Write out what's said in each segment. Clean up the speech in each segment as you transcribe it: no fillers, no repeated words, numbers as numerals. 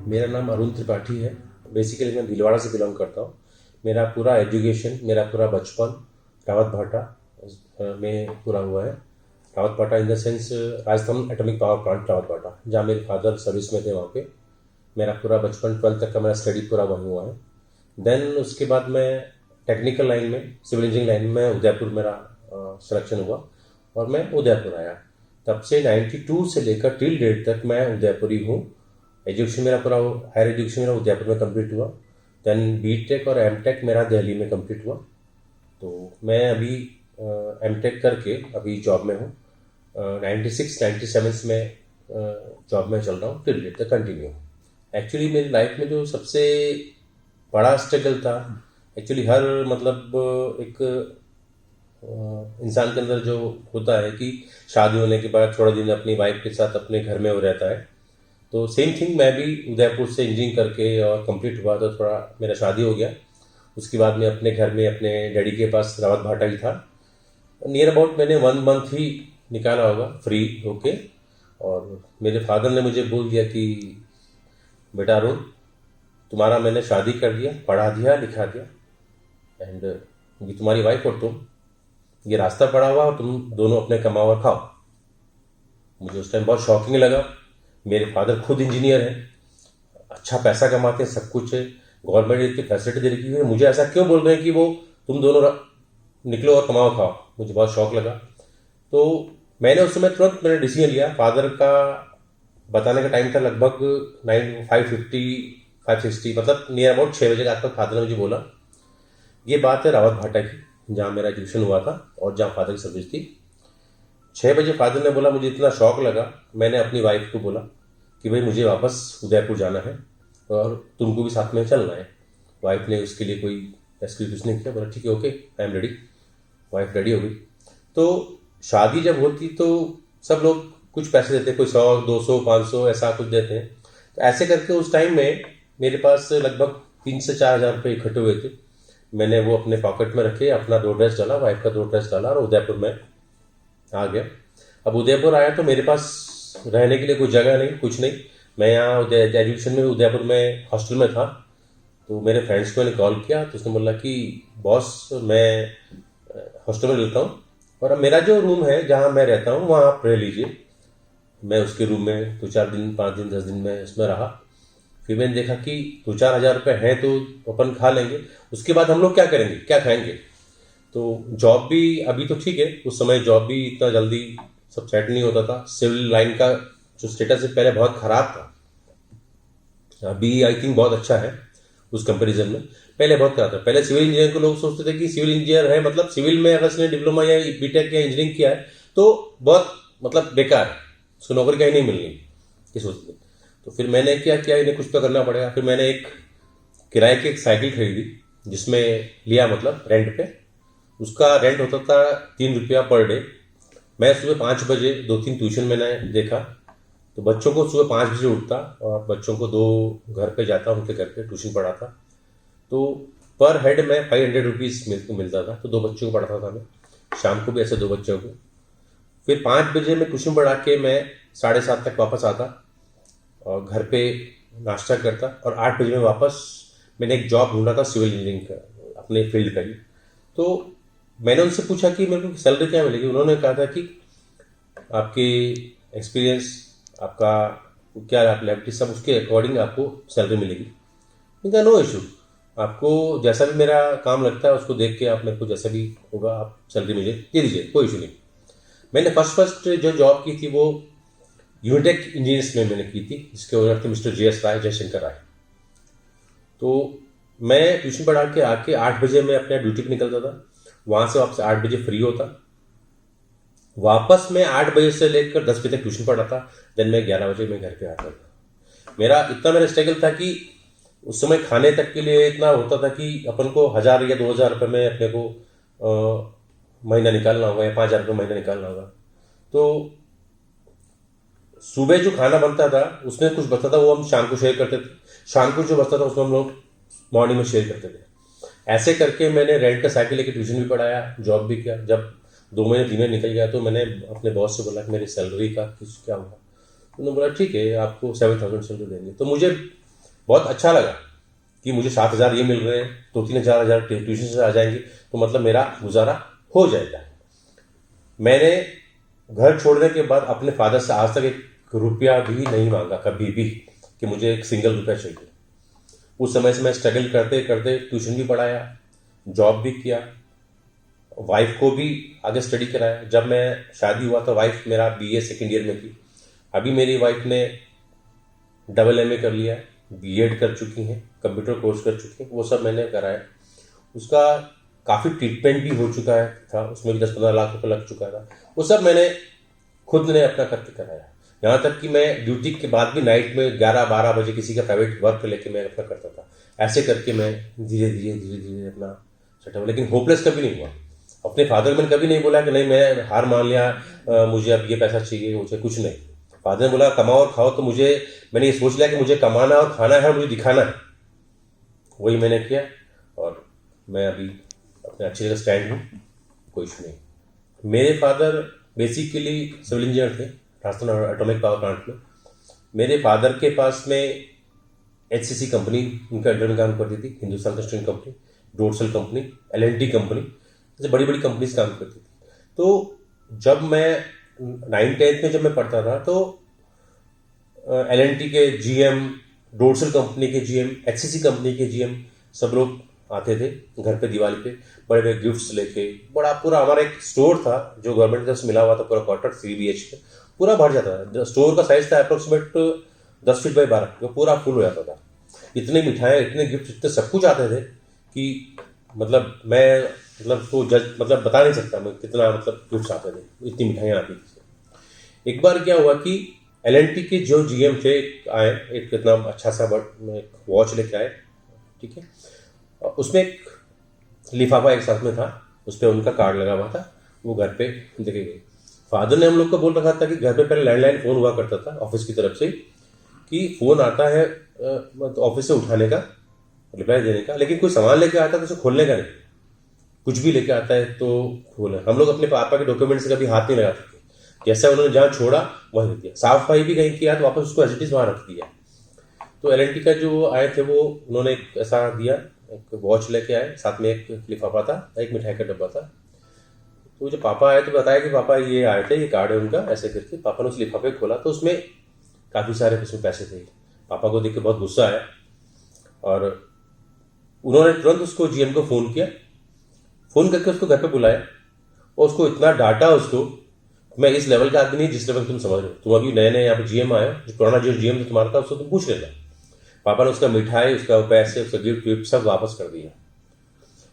मेरा नाम अरुण त्रिपाठी है। बेसिकली मैं भीलवाड़ा से बिलोंग करता हूँ। मेरा पूरा एजुकेशन, मेरा पूरा बचपन रावत भाटा में पूरा हुआ है। रावत भाटा in the sense Rajasthan atomic power plant Rawat भाटा, जहाँ मेरे फादर सर्विस में थे, वहाँ पे मेरा पूरा बचपन 12th तक का मेरा स्टडी पूरा वहीं हुआ है। देन उसके बाद मैं टेक्निकल लाइन में, सिविल इंजीनियरिंग लाइन में उदयपुर मेरा सिलेक्शन हुआ और मैं उदयपुर आया। तब से 92 से लेकर टिल डेट तक मैं उदयपुर ही हूँ। एजुकेशन मेरा पूरा, हायर एजुकेशन मेरा उदयपुर में कंप्लीट हुआ। देन बीटेक और एमटेक मेरा दिल्ली में कंप्लीट हुआ। तो मैं अभी एमटेक करके अभी जॉब में हूँ। 96 97 में जॉब में चल रहा हूँ, टिल डेट तक कंटिन्यू। एक्चुअली मेरी लाइफ में जो सबसे बड़ा स्ट्रगल था, एक्चुअली हर मतलब एक इंसान के अंदर जो होता है कि शादी होने के बाद थोड़ा दिन अपनी वाइफ के साथ अपने घर में वो रहता है। तो सेम थिंग मैं भी उदयपुर से इंजीनियरिंग करके और कंप्लीट हुआ तो थोड़ा मेरा शादी हो गया। उसके बाद मैं अपने घर में अपने डैडी के पास रावत भाटा ही था। नियर अबाउट मैंने 1 मंथ ही निकाला होगा फ्री होके। और मेरे फादर ने मुझे बोल दिया कि बेटा अरुण, तुम्हारा मैंने शादी कर दिया, पढ़ा दिया, लिखा दिया, एंड ये तुम्हारी वाइफ और तुम, ये रास्ता पड़ा हुआ और तुम दोनों अपने कमाओ और खाओ। मुझे उस टाइम बहुत शॉकिंग लगा। मेरे फादर खुद इंजीनियर हैं, अच्छा पैसा कमाते हैं, सब कुछ है, गवर्नमेंट इतनी फैसिलिटी दे रही है, मुझे ऐसा क्यों बोल रहे हैं कि वो तुम दोनों निकलो और कमाओ खाओ। मुझे बहुत शौक लगा। तो मैंने उस समय तुरंत मैंने डिसीजन लिया। फादर का बताने का टाइम था लगभग 5:50 मतलब नियर अबाउट 6 बजे के आसपास फादर ने मुझे बोला। ये बात है रावत भाटा की, जहाँ मेरा एजुकेशन हुआ था और जहाँ फादर की सर्विस थी। 6 बजे फादर ने बोला, मुझे इतना शौक लगा, मैंने अपनी वाइफ को बोला कि भाई मुझे वापस उदयपुर जाना है और तुमको भी साथ में चलना है। वाइफ ने उसके लिए कोई एक्सक्यूज नहीं किया, बोला ठीक है, okay, I am ready. Wife ready हो गई। तो शादी जब होती तो सब लोग कुछ पैसे देते, कोई 100 200 500 ऐसा कुछ देते हैं। तो ऐसे करके उस टाइम में मेरे पास लगभग 3 से 4 हज़ार रुपये इकट्ठे हुए थे। मैंने वो अपने पॉकेट में रखे, अपना 2 ड्रेस डाला, वाइफ का 2 ड्रेस डाला और उदयपुर में आ गया। अब उदयपुर आया तो मेरे पास रहने के लिए कोई जगह नहीं, कुछ नहीं। मैं यहाँ एजुकेशन में उदयपुर में हॉस्टल में था। तो मेरे फ्रेंड्स को मैंने कॉल किया तो उसने बोला कि बॉस, मैं हॉस्टल में रहता हूँ और अब मेरा जो रूम है जहाँ मैं रहता हूँ वहाँ आप रह लीजिए। मैं उसके रूम में 2 4 दिन, 5 दिन, 10 दिन में उसमें रहा। फिर मैंने देखा कि 2 4 हज़ार रुपये हैं तो अपन खा लेंगे, उसके बाद हम लोग क्या करेंगे, क्या खाएंगे। तो जॉब भी अभी तो ठीक है, उस समय जॉब भी इतना जल्दी सब सेट नहीं होता था। सिविल लाइन का जो स्टेटस है पहले बहुत ख़राब था, अभी आई थिंक बहुत अच्छा है उस कंपैरिजन में। पहले बहुत ख़राब था। पहले सिविल इंजीनियर को लोग सोचते थे कि सिविल इंजीनियर है मतलब सिविल में अगर उसने डिप्लोमा या बीटेक या इंजीनियरिंग किया है तो बहुत मतलब बेकार है, उसको नौकरी कहीं नहीं मिलनी, ये सोचते थे। तो फिर मैंने क्या किया, इन्हें कुछ तो करना पड़ेगा। फिर मैंने एक किराए की एक साइकिल खरीदी, जिसमें लिया मतलब रेंट पे। उसका रेंट होता था 3 रुपया पर डे। मैं सुबह 5 बजे 2 3 ट्यूशन मैंने देखा। तो बच्चों को सुबह 5 बजे उठता और बच्चों को 2 घर पे जाता, उनके घर पे ट्यूशन पढ़ाता। तो पर हेड में 500 रुपीज़ मिलता था। तो 2 बच्चों को पढ़ाता था मैं, शाम को भी ऐसे 2 बच्चों को। फिर 5 बजे मैं ट्यूशन पढ़ा के मैं 7:30 तक वापस आता और घर पे नाश्ता करता और 8 बजे में वापस। मैंने एक जॉब ढूंढा था सिविल इंजीनियरिंग का, अपने फील्ड का ही। तो मैंने उनसे पूछा कि मेरे को सैलरी क्या मिलेगी। उन्होंने कहा था कि आपकी एक्सपीरियंस, आपका क्या एबिलिटी, सब उसके अकॉर्डिंग आपको सैलरी मिलेगी। मैंने कहा नो इशू, आपको जैसा भी मेरा काम लगता है उसको देख के आप मेरे को जैसा भी होगा आप सैलरी मुझे दे दीजिए, कोई इशू नहीं। मैंने फर्स्ट जो जॉब की थी वो यूनिटेक इंजीनियर्स में मैंने की थी, जिसके ओनर थे मिस्टर JS राय, जयशंकर राय। तो मैं ट्यूशन पढ़ा के आके 8 बजे मैं अपने ड्यूटी पे निकलता था, वहाँ से वापस 8 बजे फ्री होता। वापस मैं 8 बजे से लेकर 10 बजे तक ट्यूशन पढ़ाता। देन मैं 11 बजे मैं घर पे आता था। मेरा स्ट्रगल था कि उस समय खाने तक के लिए इतना होता था कि अपन को 1,000 या 2,000 रुपये में अपने को महीना निकालना होगा या 5,000 रुपये महीना निकालना होगा। तो सुबह जो खाना बनता था उसमें कुछ बचता था, वो हम शाम को शेयर करते थे। शाम को जो बचता था उसमें हम लोग मॉर्निंग में शेयर करते थे। ऐसे करके मैंने रेंट का साइकिल लेके ट्यूशन भी पढ़ाया, जॉब भी किया। जब 2 महीने 3 महीने निकल गया तो मैंने अपने बॉस से बोला कि मेरी सैलरी का कुछ क्या हुआ। उन्होंने बोला ठीक है, आपको 7,000 सैलरी देंगे। तो मुझे बहुत अच्छा लगा कि मुझे 7,000 ये मिल रहे हैं, तो 3,000 ट्यूशन से आ जाएंगे, तो मतलब मेरा गुजारा हो जाएगा। मैंने घर छोड़ने के बाद अपने फादर से आज तक एक रुपया भी नहीं मांगा कभी भी कि मुझे एक सिंगल रुपया चाहिए। उस समय से मैं स्ट्रगल करते करते ट्यूशन भी पढ़ाया, जॉब भी किया, वाइफ को भी आगे स्टडी कराया। जब मैं शादी हुआ तो वाइफ मेरा बीए सेकेंड ईयर में थी। अभी मेरी वाइफ ने MA कर लिया, B.Ed कर चुकी हैं, कंप्यूटर कोर्स कर चुकी हैं, वो सब मैंने कराया। उसका काफ़ी ट्रीटमेंट भी हो चुका था, उसमें भी 10-15 लाख रुपये लग चुका था। वो सब मैंने खुद ने अपना करके कराया। यहाँ तक कि मैं ड्यूटी के बाद भी नाइट में 11-12 बजे किसी का प्राइवेट वर्क लेके मैं अपना करता था। ऐसे करके मैं धीरे धीरे अपना सेटअप, लेकिन होपलेस कभी नहीं हुआ। अपने फादर मैंने कभी नहीं बोला कि नहीं मैं हार मान लिया, मुझे अब ये पैसा चाहिए, मुझे कुछ नहीं। फादर ने बोला कमाओ और खाओ, तो मैंने ये सोच लिया कि मुझे कमाना और खाना है और मुझे दिखाना है, वही मैंने किया। और मैं अभी अपने अच्छी जगह स्टैंड हूँ, कोई इशू नहीं। मेरे फादर बेसिकली सिविल इंजीनियर थे राजस्थान एटॉमिक पावर प्लांट में। मेरे फादर के पास में HCC कंपनी उनके अंडर में काम करती थी, Hindustan construction company, dorsal company, L&T company, जैसे बड़ी बड़ी कंपनीज काम करती थी। तो जब मैं 9th-10th में जब मैं पढ़ता था तो L&T के GM, डोरसल कंपनी के GM, HCC कंपनी के GM सब लोग आते थे घर पे दिवाली पे बड़े बड़े गिफ्ट्स लेके। बड़ा पूरा हमारा एक स्टोर था जो गवर्नमेंट की तरफ से मिला हुआ था, पूरा क्वार्टर 3 BHK पूरा भर जाता था। स्टोर का साइज था अप्रोक्सीमेट 10 फीट बाई 12, जो पूरा फुल हो जाता था। इतनी मिठाइयाँ, इतने गिफ्ट, इतने सब कुछ आते थे कि मतलब मैं तो मतलब बता नहीं सकता मैं कितना गिफ्ट्स आते थे, इतनी मिठाइयाँ आती थी। एक बार क्या हुआ कि L&T के जो GM थे आए, एक इतना अच्छा सा एक वॉच लेके आए, ठीक है, उसमें एक लिफाफा एक साथ में था, उस पर उनका कार्ड लगा हुआ था, वो घर पे देखे गए। फादर ने हम लोग को बोल रखा था कि घर पे पहले लैंडलाइन फ़ोन हुआ करता था ऑफिस की तरफ से कि फ़ोन आता है ऑफिस से उठाने का, रिप्लाई देने का, लेकिन कोई सामान लेके आता है तो उसे खोलने का नहीं। कुछ भी लेके आता है तो खोले। हम लोग अपने पापा के डॉक्यूमेंट से कभी हाथ नहीं लगाते थे, जैसा उन्होंने जहाँ छोड़ा वहीं रख दिया। साफ सफाई भी कहीं किया तो वापस उसको एज इट इज वहाँ रख दिया। तो L&T का जो आए थे वो उन्होंने एक ऐसा दिया, एक वॉच लेके आए, साथ में एक लिफाफा था, एक मिठाई का डब्बा था। तो जब पापा आए तो बताया कि पापा ये आए थे, ये कार्ड है उनका, ऐसे करके। पापा ने उस लिफाफे खोला तो उसमें काफ़ी सारे उसमें पैसे थे। पापा को देख के बहुत गुस्सा आया और उन्होंने तुरंत उसको GM को फ़ोन किया, फ़ोन करके उसको घर पे बुलाया और उसको इतना डांटा उसको, मैं इस लेवल का आदमी नहीं जिस लेवल तुम समझ रहे हो, तुम अभी नए नए यहाँ पे GM आए हो, जो पुराना जो GM तुम्हारा था उसको तुम पूछ लेना। पापा ने उसका मिठाई, उसका पैसे, उसका गिफ्ट सब वापस कर दिया।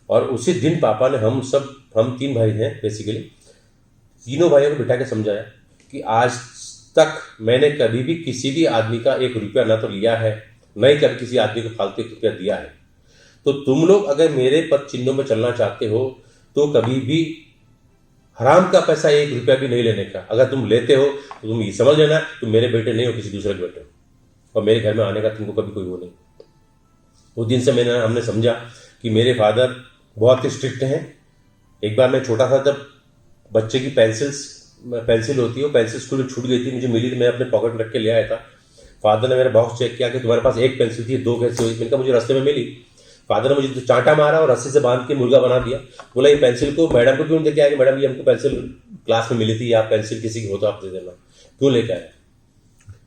और उसी दिन पापा ने हम 3 भाई हैं बेसिकली, तीनों भाइयों को बिठा के समझाया कि आज तक मैंने कभी भी किसी भी आदमी का 1 रुपया ना तो लिया है, न ही कभी किसी आदमी को फालतू 1 रुपया दिया है। तो तुम लोग अगर मेरे पद चिन्हों में चलना चाहते हो तो कभी भी हराम का पैसा 1 रुपया भी नहीं लेने का। अगर तुम लेते हो तो तुम ये समझ लेना तुम मेरे बेटे नहीं हो, किसी दूसरे के बेटे हो, और मेरे घर में आने का तुमको कभी कोई वो नहीं। उस दिन से हमने समझा कि मेरे फादर बहुत ही स्ट्रिक्ट हैं। एक बार मैं छोटा था तब बच्चे की पेंसिल होती है, वो पेंसिल स्कूल में छूट गई थी, मुझे मिली, तो मैं अपने पॉकेट में रख के ले आया था। फादर ने मेरा बॉक्स चेक किया कि तुम्हारे पास 1 पेंसिल थी, 2 कैसे हुई? मैंने कहा मुझे रास्ते में मिली। फादर ने मुझे तो चांटा मारा और रस्सी से बांध के मुर्गा बना दिया। बोला ये पेंसिल को मैडम को क्यों लेके आया? कि मैडम ये हमको पेंसिल क्लास में मिली थी, आप पेंसिल किसी की हो तो आप दे देना, क्यों लेके आया?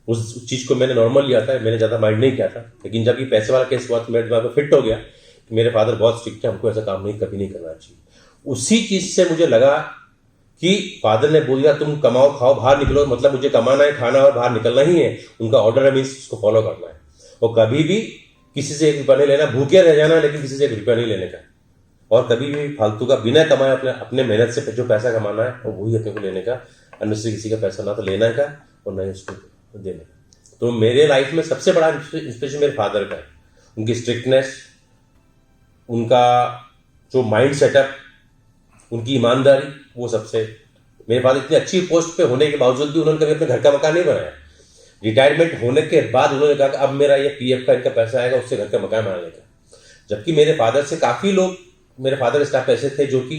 उस चीज़ को मैंने नॉर्मल लिया था, मैंने ज़्यादा माइंड नहीं किया था। लेकिन जब ये पैसे वाला केस हुआ तो मेरे दिमाग में फिट हो गया कि मेरे फादर बहुत स्ट्रिक्ट है, हमको ऐसा काम कभी नहीं करना चाहिए। उसी चीज़ से मुझे लगा कि फादर ने बोल दिया तुम कमाओ खाओ बाहर निकलो, मतलब मुझे कमाना है, खाना और बाहर निकलना ही है। उनका ऑर्डर है, मीन्स उसको फॉलो करना है। और कभी भी किसी से 1 रुपया नहीं लेना, भूखे रह जाना लेकिन किसी से 1 रुपया नहीं लेने का। और कभी भी फालतू का बिना कमाए अपने मेहनत से जो पैसा कमाना है और वही अपने को लेने का। अन्य किसी का पैसा ना तो लेना का और ना ही उसको देने का। तो मेरे लाइफ में सबसे बड़ा इंस्पिरेशन मेरे फादर का है, उनकी स्ट्रिक्टनेस, उनका जो माइंड सेटअप, उनकी ईमानदारी, वो सबसे। मेरे फादर इतनी अच्छी पोस्ट पे होने के बावजूद भी उन्होंने कभी अपने घर का मकान नहीं बनाया। रिटायरमेंट होने के बाद उन्होंने कहा कि अब मेरा ये PF का इनका पैसा आएगा, उससे घर का मकान बनाने का। जबकि मेरे फादर से काफ़ी लोग, मेरे फादर स्टाफ ऐसे थे जो कि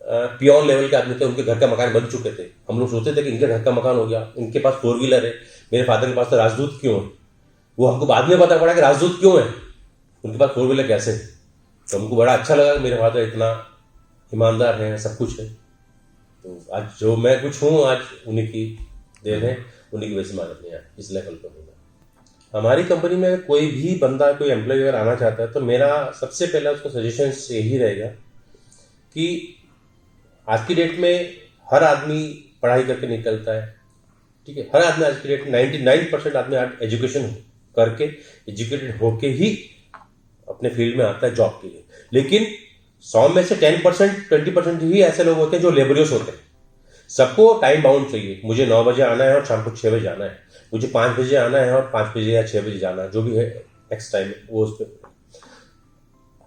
प्योर लेवल के आदमी थे, उनके घर का मकान बन चुके थे। हम लोग सोचते थे कि इनके घर का मकान हो गया, इनके पास 4 व्हीलर है, मेरे फादर के पास तो राजदूत क्यों है? वो हमको बाद में पता पड़ा कि राजदूत क्यों है, उनके पास 4 व्हीलर कैसे। तो हमको बड़ा अच्छा लगा कि मेरे फादर इतना ईमानदार हैं, सब कुछ है। तो आज जो मैं कुछ हूँ आज उन्हीं की देन है, उन्हीं की वजह से मैं अपने यहाँ इस लेवल पर हूँ। हमारी कंपनी में कोई भी बंदा, कोई एम्प्लॉय अगर आना चाहता है तो मेरा सबसे पहला उसको सजेशन यही रहेगा कि आज की डेट में हर आदमी पढ़ाई करके निकलता है, ठीक है। हर आदमी आज की डेट में 99% आदमी आज एजुकेशन करके, एजुकेटेड होके ही अपने फील्ड में आता है जॉब के लिए। लेकिन 100 में से 10% 20% ही ऐसे लोग होते हैं जो लेबरियस होते हैं। सबको टाइम बाउंड चाहिए, मुझे 9 बजे आना है और शाम को 6 बजे आना है, मुझे 5 बजे आना है और 5 बजे या 6 बजे जाना है, जो भी है नेक्स्ट टाइम वो उस पर।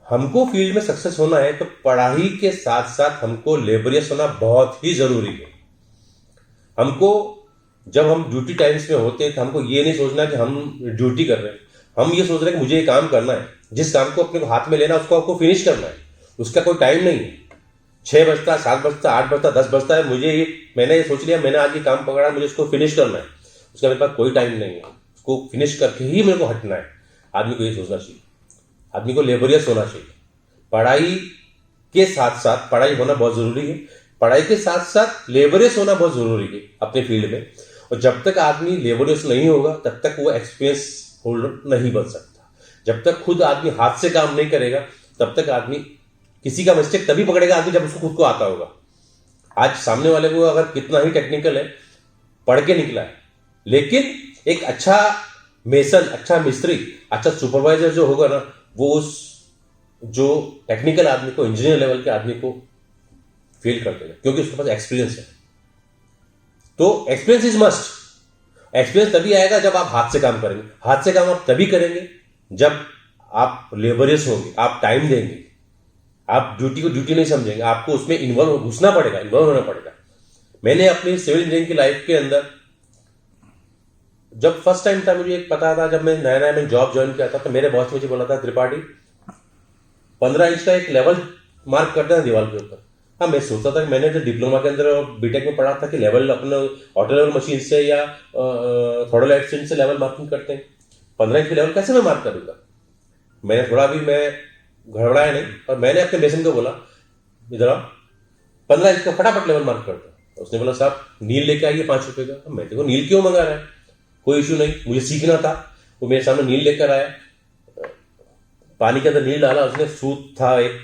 हमको फील्ड में सक्सेस होना है तो पढ़ाई के साथ साथ हमको लेबरियस होना बहुत ही जरूरी है। हमको जब हम ड्यूटी टाइम्स में होते हैं तो हमको ये नहीं सोचना कि हम ड्यूटी कर रहे हैं, हम ये सोच रहे हैं कि मुझे ये काम करना है। जिस काम को अपने को हाथ में लेना उसको आपको फिनिश करना है, उसका कोई टाइम नहीं है। 6 बजता, 7 बजता, 8 बजता, 10 बजता है, मैंने ये सोच लिया मैंने आज ये काम पकड़ा, मुझे उसको फिनिश करना है, उसका मेरे पास कोई टाइम नहीं है, उसको फिनिश करके ही मेरे को हटना है। आदमी को ये सोचना चाहिए, आदमी को लेबरियस होना चाहिए। पढ़ाई के साथ साथ पढ़ाई होना बहुत जरूरी है, पढ़ाई के साथ साथ लेबरियस होना बहुत जरूरी है अपने फील्ड में। और जब तक आदमी लेबरियस नहीं होगा तब तक वो एक्सपीरियंस होल्डर नहीं बन सकता। जब तक खुद आदमी हाथ से काम नहीं करेगा तब तक आदमी किसी का मिस्टेक तभी पकड़ेगा आदमी जब उसको खुद को आता होगा। आज सामने वाले को अगर कितना ही टेक्निकल है, पढ़ के निकला है, लेकिन एक अच्छा मेसन, अच्छा मिस्त्री, अच्छा सुपरवाइजर जो होगा ना, वो उस जो टेक्निकल आदमी को, इंजीनियर लेवल के आदमी को फील कर देगा, क्योंकि उसके पास एक्सपीरियंस है। तो एक्सपीरियंस इज मस्ट। एक्सपीरियंस तभी आएगा जब आप हाथ से काम करेंगे। हाथ से काम आप तभी करेंगे जब आप लेबरियस होंगे, आप टाइम देंगे, आप ड्यूटी को ड्यूटी नहीं समझेंगे, आपको उसमें इन्वॉल्व घुसना पड़ेगा, इन्वॉल्व होना पड़ेगा। मैंने अपनी सिविल इंजीनियरिंग की लाइफ के अंदर जब फर्स्ट टाइम था, मुझे एक पता था, जब मैं नया नया में जॉब ज्वाइन किया था तो मेरे बॉस मुझे बोला था, त्रिपाठी 15 इंच का एक लेवल मार्क करते हैं दीवार के ऊपर। हाँ, मैं सोचता था कि मैंने जो डिप्लोमा के अंदर और बीटेक में पढ़ा था कि लेवल अपने ऑटो लेवल मशीन से या थोड़ा से लेवल मार्किंग करते हैं। 15 इंच की लेवल कैसे मैं मार्क करूंगा। मैंने थोड़ा भी मैं घबराया नहीं और मैंने अपने मेसन को बोला, इधर 15 इंच का फटाफट लेवल मार्क करता। उसने बोला, साहब नील लेके आइए 5 रुपए का। मैं देखो नील क्यों मंगा रहा है, कोई इशू नहीं, मुझे सीखना था। वो मेरे सामने नील लेकर आया, पानी के अंदर नील डाला उसने, सूत था एक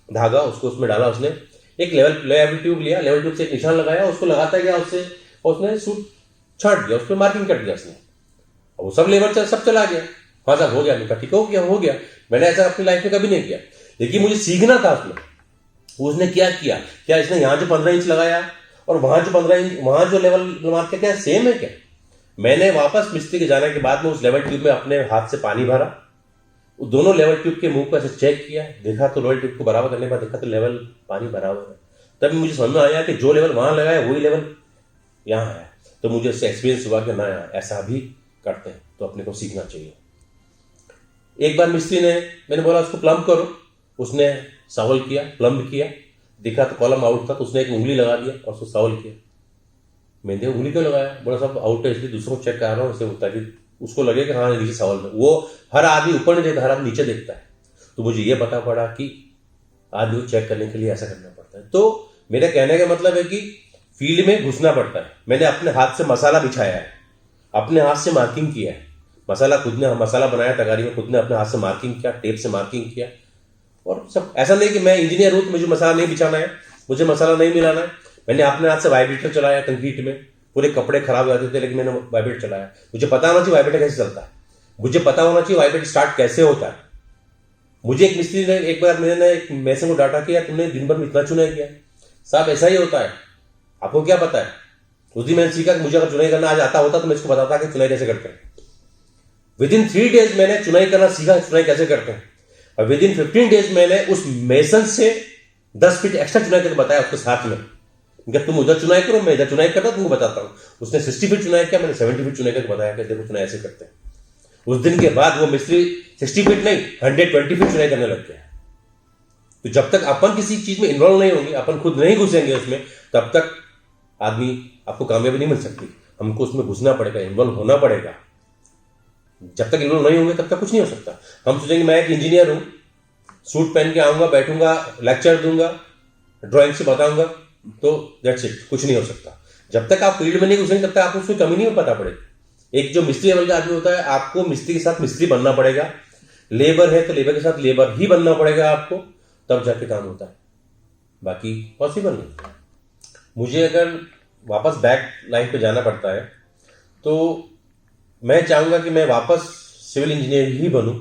धागा, उसको उसमें डाला उसने, एक लेवल ट्यूब लिया, लेवल ट्यूब से एक निशान लगाया, उसको लगाता गया उससे, उसने सूट छाट दिया, उस पर मार्किंग कर दिया उसने। वो सब लेवल सब चला गया। हाँ साहब हो गया, मैं ठीक हो गया। मैंने ऐसा अपनी लाइफ में कभी नहीं किया, लेकिन मुझे सीखना था उसमें। उसने क्या किया, क्या इसने यहाँ जो 15 इंच लगाया और वहां जो 15 इंच, वहां जो लेवल मार्क किया, क्या सेम है क्या। मैंने वापस मिस्त्री के जाने के बाद में उस लेवल ट्यूब में अपने हाथ से पानी भरा, दोनों लेवल ट्यूब के मुंह को ऐसे चेक किया, देखा तो लेवल ट्यूब को बराबर करने के बाद देखा तो लेवल पानी बराबर है। तब मुझे समझ में आया कि जो लेवल वहां लगाया वही लेवल यहाँ है। तो मुझे उससे एक्सपीरियंस हुआ कि ना यार ऐसा भी करते हैं, तो अपने को सीखना चाहिए। एक बार मिस्त्री ने, मैंने बोला उसको प्लम्ब करो, उसने सॉल्व किया, प्लम्ब किया, देखा तो कॉलम आउट था, तो उसने एक उंगली लगा दिया और उसको सॉल्व किया। मैंने उंगली क्यों लगाया, बोला सब आउट है इसलिए दूसरों को चेक कर रहा हूँ इससे, ताकि उसको लगे कि हाँ नीचे सवाल में। वो हर आदमी ऊपर नहीं देखता, हर आदमी नीचे देखता है। तो मुझे ये पता पड़ा कि आदमी को चेक करने के लिए ऐसा करना पड़ता है। तो मेरा कहने का मतलब है कि फील्ड में घुसना पड़ता है। मैंने अपने हाथ से मसाला बिछाया है, अपने हाथ से मार्किंग किया है, मसाला खुद ने, मसाला बनाया तगारी में, खुद ने अपने हाथ से मार्किंग किया, टेप से मार्किंग किया। और सब ऐसा नहीं कि मैं इंजीनियर हूं तो मुझे मसाला नहीं बिछाना है, मुझे मसाला नहीं मिलाना है। मैंने अपने हाथ से वाइब्रेटर चलाया कंक्रीट में, पूरे कपड़े खराब हो जाते थे लेकिन मैंने वाइब्रेटर चलाया। मुझे पता होना चाहिए वाइब्रेटर कैसे चलता है, मुझे पता होना चाहिए वाइब्रेटर स्टार्ट कैसे होता है। मुझे एक मिस्त्री ने एक बार, मैंने एक मैसन को डांटा कि यार तुमने दिन भर में इतना चुनाई किया। साहब ऐसा ही होता है, आपको क्या पता है। उस दिन मैंने सीखा कि मुझे अगर चुनाई करना आज आता होता तो मैं इसको बताता कि चुनाई कैसे करते हैं। विदिन 3 डेज मैंने चुनाई करना सीखा, चुनाई कैसे करते हैं। और विदिन 15 डेज मैंने उस मेसन से 10 फीट एक्स्ट्रा चुनाई करके बताया उसके साथ में। जब तुम उधर चुनाई करो, मैं इधर चुनाई करता हूं, तुमको बताता हूं। उसने 60 फीट चुनाई किया, मैंने 70 फीट चुनाई करके बताया कि देखो चुनाई ऐसे करते हैं। उस दिन के बाद वो मिस्त्री 60 फीट नहीं 120 फीट चुनाई करने लग गया। तो जब तक अपन किसी चीज में इन्वॉल्व नहीं होंगे, अपन खुद नहीं घुसेंगे उसमें, तब तक आदमी आपको कामयाबी नहीं मिल सकती। हमको उसमें घुसना पड़ेगा, इन्वॉल्व होना पड़ेगा। जब तक इन्वॉल्व नहीं होंगे तब तक कुछ नहीं हो सकता। हम सोचेंगे मैं एक इंजीनियर हूँ, सूट पहन के आऊँगा, बैठूंगा, लेक्चर दूंगा, ड्राइंग से बताऊंगा, तो दैट्स इट, कुछ नहीं हो सकता। जब तक आप फील्ड में नहीं घुसेंगे तब तक आपको उसकी कमी नहीं पता पड़ेगी। एक जो मिस्त्री लेवल का आदमी होता है, आपको मिस्त्री के साथ मिस्त्री बनना पड़ेगा, लेबर है तो लेबर के साथ लेबर ही बनना पड़ेगा आपको, तब जाके काम होता है, बाकी पॉसिबल नहीं। मुझे अगर वापस बैक लाइफ पे जाना पड़ता है तो मैं चाहूँगा कि मैं वापस सिविल इंजीनियर ही बनूँ,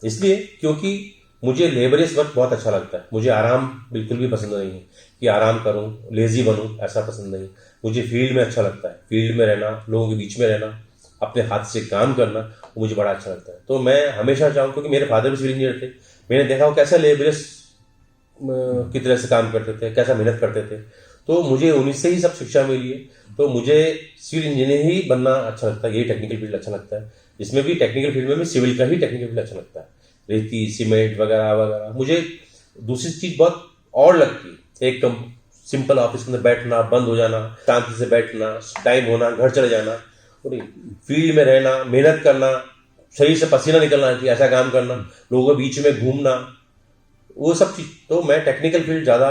इसलिए क्योंकि मुझे लेबरियस वर्क बहुत अच्छा लगता है। मुझे आराम बिल्कुल भी पसंद नहीं है कि आराम करूं, लेजी बनूं, ऐसा पसंद नहीं। मुझे फील्ड में अच्छा लगता है, फील्ड में रहना, लोगों के बीच में रहना, अपने हाथ से काम करना, वो मुझे बड़ा अच्छा लगता है। तो मैं हमेशा चाहूँ, क्योंकि मेरे फादर भी सिविल इंजीनियर थे, मैंने देखा वो कैसे लेबरियस की तरह से काम करते थे, कैसा मेहनत करते थे, तो मुझे उन्हीं से ही सब शिक्षा मिली है। तो मुझे सिविल इंजीनियर ही बनना अच्छा लगता है, यही टेक्निकल फील्ड अच्छा लगता है। इसमें भी टेक्निकल फील्ड में भी सिविल का ही टेक्निकल फील्ड अच्छा लगता है, रेती, सीमेंट वगैरह वगैरह। मुझे दूसरी चीज बहुत और लगती है, एकदम सिंपल ऑफिस के अंदर बैठना, बंद हो जाना, शांति से बैठना, टाइम होना, घर चले जाना, और फील्ड में रहना, मेहनत करना, शरीर से पसीना निकलना चाहिए, ऐसा काम करना, लोगों के बीच में घूमना, वो सब चीज। तो मैं टेक्निकल फील्ड ज्यादा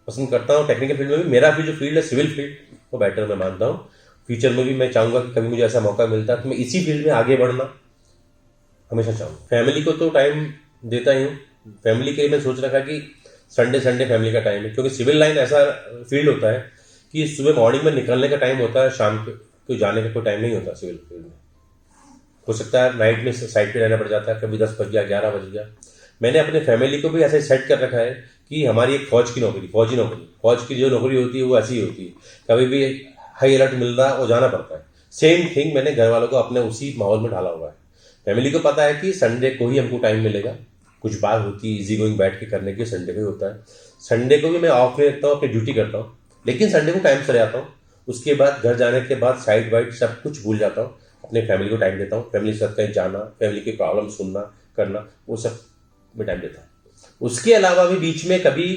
पसंद करता हूँ। टेक्निकल फील्ड में भी मेरा भी जो फील्ड है सिविल फील्ड, वो बेटर मैं मानता हूँ। फ्यूचर में भी मैं चाहूंगा कि कभी मुझे ऐसा मौका मिलता है तो मैं इसी फील्ड में आगे बढ़ना हमेशा चाहूँ। फैमिली को तो टाइम देता ही हूँ। फैमिली के लिए मैं सोच रखा कि संडे फैमिली का टाइम है, क्योंकि सिविल लाइन ऐसा फील्ड होता है कि सुबह मॉर्निंग में निकलने का टाइम होता है, शाम के कोई जाने का कोई टाइम नहीं होता सिविल फील्ड में। हो सकता है नाइट में साइड पे रहना पड़ जाता है, कभी 10 बज गया, 11 बज गया। मैंने अपने फैमिली को भी ऐसे सेट कर रखा है कि हमारी एक फौजी नौकरी, फौज की जो नौकरी होती है वो ऐसी ही होती है, कभी भी हाई अलर्ट मिल रहा और जाना पड़ता है। सेम थिंग मैंने घर वालों को अपने उसी माहौल में ढाला हुआ है। फैमिली को पता है कि संडे को ही हमको टाइम मिलेगा, कुछ बात होती है इजी गोइंग बैठ के करने की, संडे को ही होता है। संडे को भी मैं ऑफ नहीं रखता हूँ, अपनी ड्यूटी करता हूँ, लेकिन संडे को टाइम चले आता हूँ। उसके बाद घर जाने के बाद साइड वाइड सब कुछ भूल जाता हूँ, अपने फैमिली को टाइम देता हूँ, फैमिली के साथ कहीं जाना, फैमिली की प्रॉब्लम सुनना करना, वो सब में टाइम देता हूँ। उसके अलावा भी बीच में कभी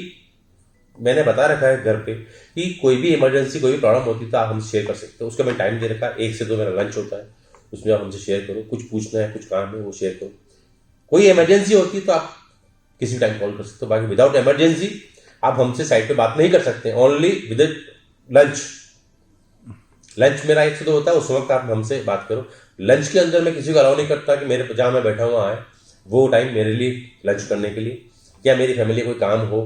मैंने बता रखा है घर पे कि कोई भी इमरजेंसी, कोई भी प्रॉब्लम होती है तो आप हमसे शेयर कर सकते हो। उसका मैं टाइम दे रखा है, 1 से 2 मेरा लंच होता है, उसमें आप हमसे शेयर करो, कुछ पूछना है, कुछ काम है वो शेयर करो। कोई इमरजेंसी होती है तो आप किसी भी टाइम कॉल कर सकते हो, बाकी विदाउट इमरजेंसी आप हमसे साइड पे बात नहीं कर सकते। ओनली विद लंच मेरा 1 से 2 होता है, उस वक्त आप हमसे बात करो। लंच के अंदर मैं किसी को अलाउ नहीं करता कि मेरे जहाँ मैं बैठा हुआ है वो टाइम मेरे लिए लंच करने के लिए, या मेरी फैमिली कोई काम हो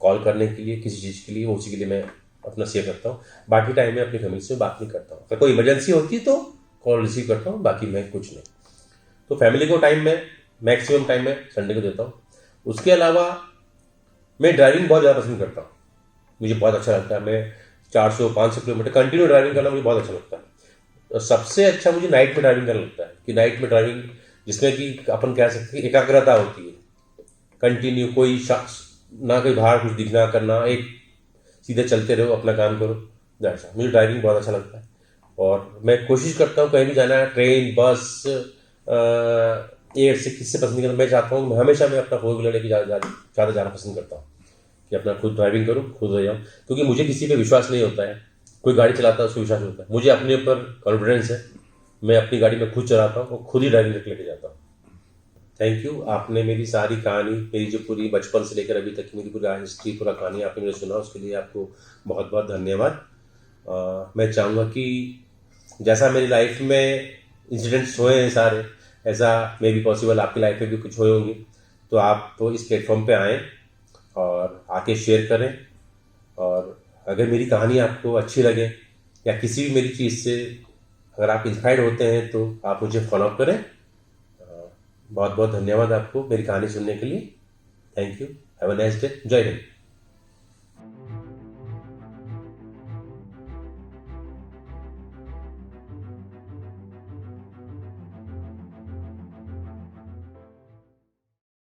कॉल करने के लिए, किसी चीज़ के लिए, उसी के लिए मैं अपना सेव करता हूँ। बाकी टाइम में अपनी फैमिली से बात नहीं करता हूँ। अगर कोई इमरजेंसी होती है तो कॉल रिसीव करता हूँ, बाकी मैं कुछ नहीं। तो फैमिली को टाइम में मैक्सिमम टाइम में संडे को देता हूँ। उसके अलावा मैं ड्राइविंग बहुत ज़्यादा पसंद करता हूँ, मुझे बहुत अच्छा लगता है। मैं 400-500 किलोमीटर कंटिन्यू ड्राइविंग करना मुझे बहुत अच्छा लगता है। तो सबसे अच्छा मुझे नाइट में ड्राइविंग करना लगता है, कि नाइट में ड्राइविंग जिसमें कि अपन कह सकते हैं एकाग्रता होती है, कंटिन्यू कोई शख्स ना, कोई बाहर कुछ दिखना करना, एक सीधे चलते रहो, अपना काम करो, दैट्स। मुझे ड्राइविंग बहुत अच्छा लगता है और मैं कोशिश करता हूँ कहीं भी जाना है, ट्रेन, बस, एयर से किससे पसंद करना, मैं चाहता हूँ हमेशा मैं अपना 4 व्हीलर लेके ज़्यादा जाना पसंद करता हूँ कि अपना खुद ड्राइविंग करूँ, खुद रह जाऊँ। क्योंकि मुझे किसी पे विश्वास नहीं होता है, कोई गाड़ी चलाता है उसको विश्वास होता है, मुझे अपने ऊपर कॉन्फिडेंस है। मैं अपनी गाड़ी में खुद चलाता हूँ और खुद ही ड्राइविंग लेके जाता हूँ। Thank you. आपने मेरी सारी कहानी, मेरी जो पूरी बचपन से लेकर अभी तक की मेरी पूरी हिस्ट्री, पूरा कहानी आपने मुझे सुना, उसके लिए आपको बहुत बहुत धन्यवाद। मैं चाहूँगा कि जैसा मेरी लाइफ में इंसिडेंट्स हुए हैं सारे, ऐसा मे बी पॉसिबल आपकी लाइफ में भी कुछ हुए होंगे। तो आप तो इस प्लेटफॉर्म पे आएँ और आके शेयर करें। और अगर मेरी कहानी आपको अच्छी लगे या किसी भी मेरी चीज़ से अगर आप इंस्पायर्ड होते हैं तो आप मुझे फॉलो करें। बहुत बहुत धन्यवाद आपको मेरी कहानी सुनने के लिए। Thank you. Have a nice day. जय हिंद।